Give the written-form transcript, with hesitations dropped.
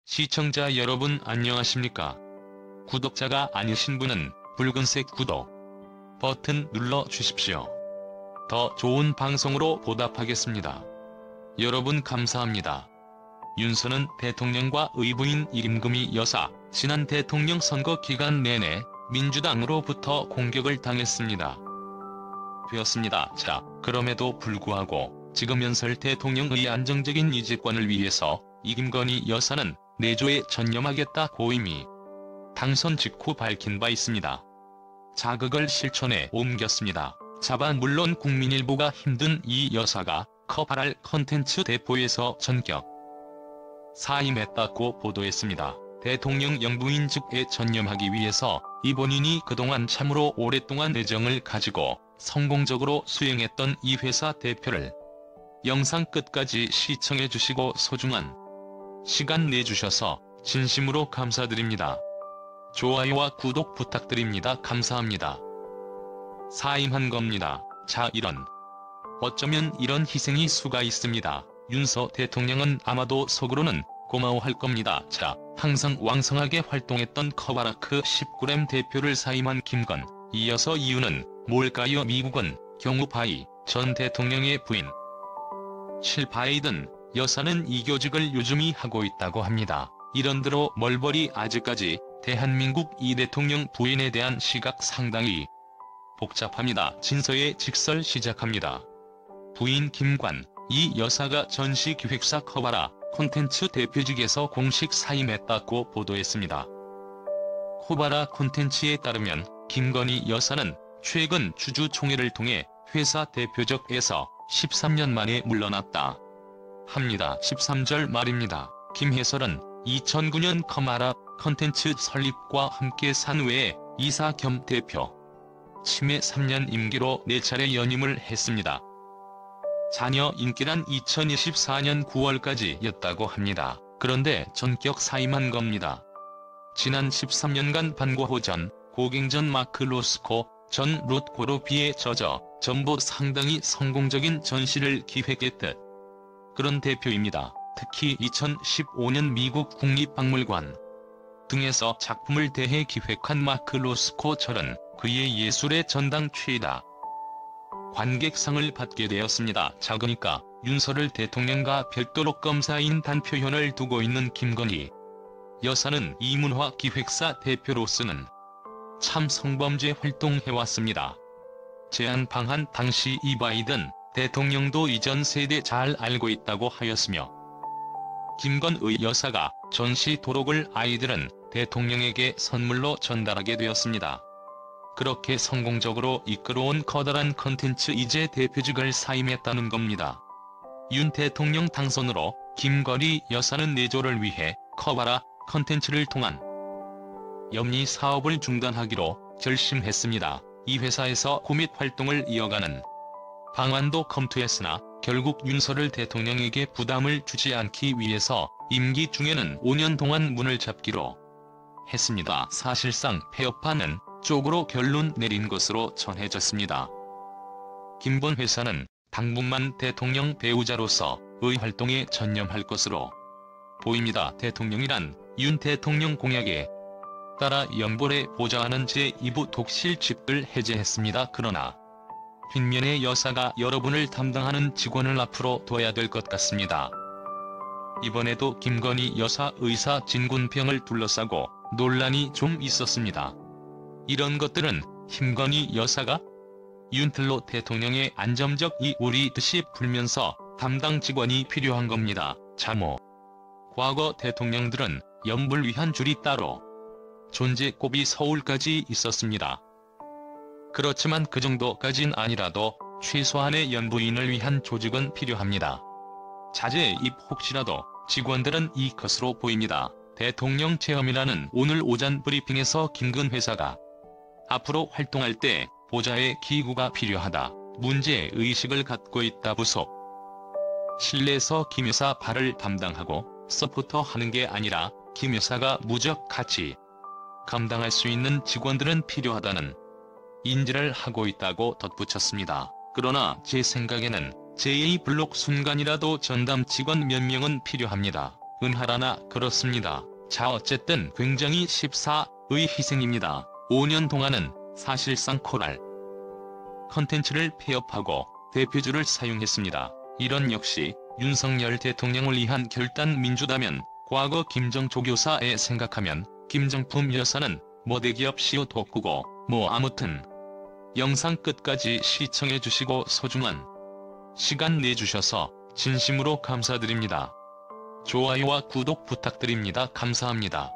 시청자 여러분 안녕하십니까? 구독자가 아니신 분은 붉은색 구독 버튼 눌러 주십시오. 더 좋은 방송으로 보답하겠습니다. 여러분 감사합니다. 윤석열 대통령과 의부인 김건희 여사, 지난 대통령 선거 기간 내내 민주당으로부터 공격을 당했습니다. 자, 그럼에도 불구하고 지금 윤석열 대통령의 안정적인 이재권을 위해서 김건희 여사는 내조에 전념하겠다고 이미 당선 직후 밝힌 바 있습니다. 자극을 실천에 옮겼습니다. 물론 국민일보가 힘든 이 여사가 커버할 컨텐츠 대표에서 전격 사임했다고 보도했습니다. 대통령 영부인 직에 전념하기 위해서 이 본인이 그동안 참으로 오랫동안 애정을 가지고 성공적으로 수행했던 이 회사 대표를 영상 끝까지 시청해주시고 소중한 시간 내주셔서 진심으로 감사드립니다. 좋아요와 구독 부탁드립니다. 감사합니다. 사임한 겁니다. 어쩌면 이런 희생이 수가 있습니다. 윤석 대통령은 아마도 속으로는 고마워할 겁니다. 항상 왕성하게 활동했던 커바라크 19렘 대표를 사임한 김건. 이어서 이유는 뭘까요? 미국은 경우 바이 전 대통령의 부인 바이든 여사는 이교직을 유심히 하고 있다고 합니다. 이런대로 멀버리 아직까지 대한민국 이 대통령 부인에 대한 시각 상당히 복잡합니다. 진서의 직설 시작합니다. 부인 김관, 이 여사가 전시기획사 커바라 콘텐츠 대표직에서 공식 사임했다고 보도했습니다. 커바라 콘텐츠에 따르면 김건희 여사는 최근 주주총회를 통해 회사 대표직에서 13년 만에 물러났다 합니다. 13절 말입니다. 김 해설은 2009년 커바라 콘텐츠 설립과 함께 산 외에 이사 겸 대표 취임해 3년 임기로 4차례 연임을 했습니다. 자녀 임기란 2024년 9월까지였다고 합니다. 그런데 전격 사임한 겁니다. 지난 13년간 반고호 전 고갱전 마크 로스코 전 롯고로비에 젖어 전부 상당히 성공적인 전시를 기획했듯 그런 대표입니다. 특히 2015년 미국 국립박물관 등에서 작품을 대해 기획한 마크 로스코 절은 그의 예술의 전당 최다 관객상을 받게 되었습니다. 그러니까 윤석열 대통령과 별도로 검사인 단표현을 두고 있는 김건희 여사는 이문화 기획사 대표로서는 참 성범죄 활동해왔습니다. 제안 방한 당시 이 바이든 대통령도 이전 세대 잘 알고 있다고 하였으며 김건희 여사가 전시 도록을 아이들은 대통령에게 선물로 전달하게 되었습니다. 그렇게 성공적으로 이끌어온 커다란 컨텐츠 이제 대표직을 사임했다는 겁니다. 윤 대통령 당선으로 김건희 여사는 내조를 위해 커바라 컨텐츠를 통한 영리 사업을 중단하기로 결심했습니다. 이 회사에서 구밋 활동을 이어가는 방안도 검토했으나 결국 윤석열 대통령에게 부담을 주지 않기 위해서 임기 중에는 5년 동안 문을 잡기로 했습니다. 사실상 폐업하는 쪽으로 결론 내린 것으로 전해졌습니다. 김본 회사는 당분간 대통령 배우자로서의 활동에 전념할 것으로 보입니다. 대통령이란 윤 대통령 공약에 따라 연보에 보좌하는 제2부 독실집을 해제했습니다. 그러나 뒷면의 여사가 여러분을 담당하는 직원을 앞으로 둬야 될 것 같습니다. 이번에도 김건희 여사 의사 진군병을 둘러싸고 논란이 좀 있었습니다. 이런 것들은 김건희 여사가 윤틀로 대통령의 안정적 이우리 뜻이 풀면서 담당 직원이 필요한 겁니다. 과거 대통령들은 연불 위한 줄이 따로 존재급이 서울까지 있었습니다. 그렇지만 그 정도까진 아니라도 최소한의 연부인을 위한 조직은 필요합니다. 자제입 혹시라도 직원들은 이 것으로 보입니다. 대통령 체험이라는 오늘 오전 브리핑에서 김건 회사가 앞으로 활동할 때 보좌의 기구가 필요하다. 문제의식을 갖고 있다. 부속 실내에서 김 여사 발을 담당하고 서포터하는 게 아니라 김 여사가 무적 같이 감당할 수 있는 직원들은 필요하다는 인지를 하고 있다고 덧붙였습니다. 그러나 제 생각에는 제2 블록 순간이라도 전담 직원 몇 명은 필요합니다. 은하라나 그렇습니다. 자 어쨌든 굉장히 14의 희생입니다. 5년 동안은 사실상 코랄 컨텐츠를 폐업하고 대표주를 사용했습니다. 이런 역시 윤석열 대통령을 위한 결단 민주다면 과거 김정 조교사에 생각하면 김정품 여사는 뭐 대기업 CEO 덕후고 뭐 아무튼 영상 끝까지 시청해주시고 소중한 시간 내주셔서 진심으로 감사드립니다. 좋아요와 구독 부탁드립니다. 감사합니다.